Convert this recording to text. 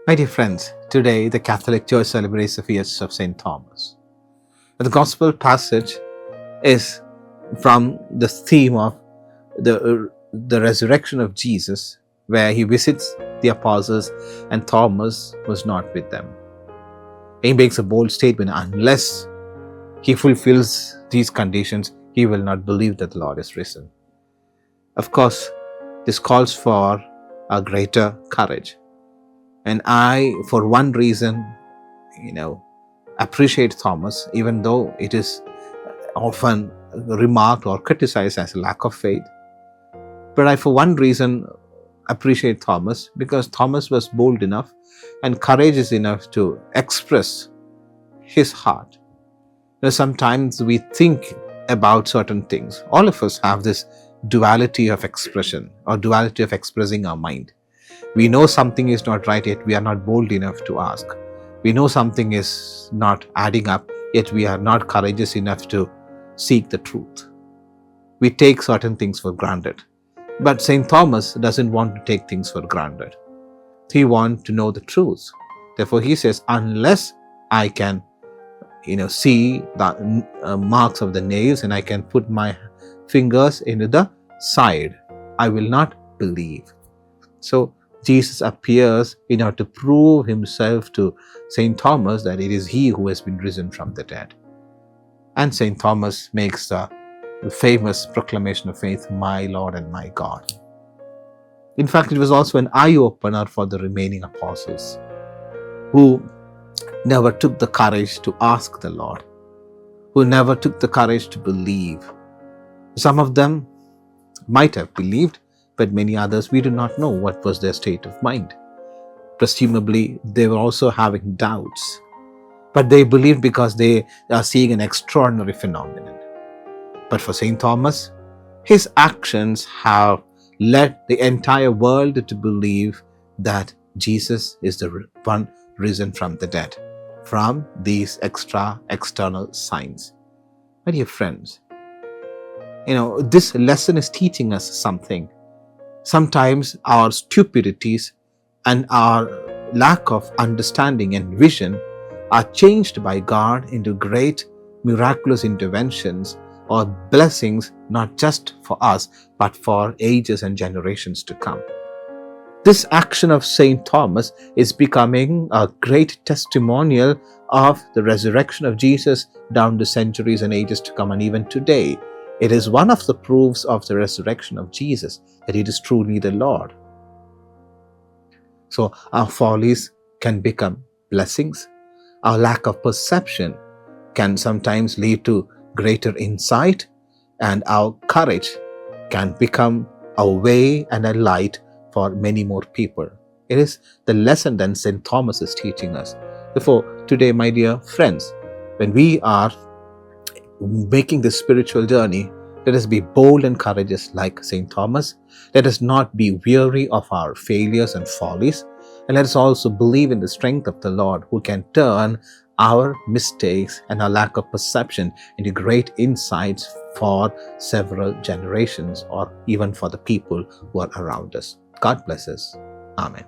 My dear friends, today the Catholic Church celebrates the feast of St. Thomas. The Gospel passage is from the theme of the resurrection of Jesus, where he visits the apostles and Thomas was not with them. He makes a bold statement: unless he fulfills these conditions, he will not believe that the Lord is risen. Of course, this calls for a greater courage. And I, for one reason, appreciate Thomas, even though it is often remarked or criticized as a lack of faith. But I, for one reason, appreciate Thomas because Thomas was bold enough and courageous enough to express his heart. Sometimes we think about certain things. All of us have this duality of expression or duality of expressing our mind. We know something is not right, yet we are not bold enough to ask. We know something is not adding up, yet we are not courageous enough to seek the truth. We take certain things for granted. But St. Thomas doesn't want to take things for granted. He wants to know the truth. Therefore, he says, unless I can see the marks of the nails and I can put my fingers into the side, I will not believe. So Jesus appears in order to prove himself to St. Thomas that it is he who has been risen from the dead. And St. Thomas makes the famous proclamation of faith, my Lord and my God. In fact, it was also an eye-opener for the remaining apostles who never took the courage to ask the Lord, who never took the courage to believe. Some of them might have believed, but many others, we do not know what was their state of mind. Presumably, they were also having doubts, but they believed because they are seeing an extraordinary phenomenon. But for St. Thomas, his actions have led the entire world to believe that Jesus is the one risen from the dead, from these external signs. My dear friends, this lesson is teaching us something. Sometimes our stupidities and our lack of understanding and vision are changed by God into great miraculous interventions or blessings, not just for us, but for ages and generations to come. This action of St. Thomas is becoming a great testimonial of the resurrection of Jesus down the centuries and ages to come. And even today, it is one of the proofs of the resurrection of Jesus, that it is truly the Lord. So our follies can become blessings. Our lack of perception can sometimes lead to greater insight, and our courage can become a way and a light for many more people. It is the lesson that St. Thomas is teaching us. Therefore, today, my dear friends, when we are making this spiritual journey, let us be bold and courageous like St. Thomas. Let us not be weary of our failures and follies. And let us also believe in the strength of the Lord, who can turn our mistakes and our lack of perception into great insights for several generations or even for the people who are around us. God bless us. Amen.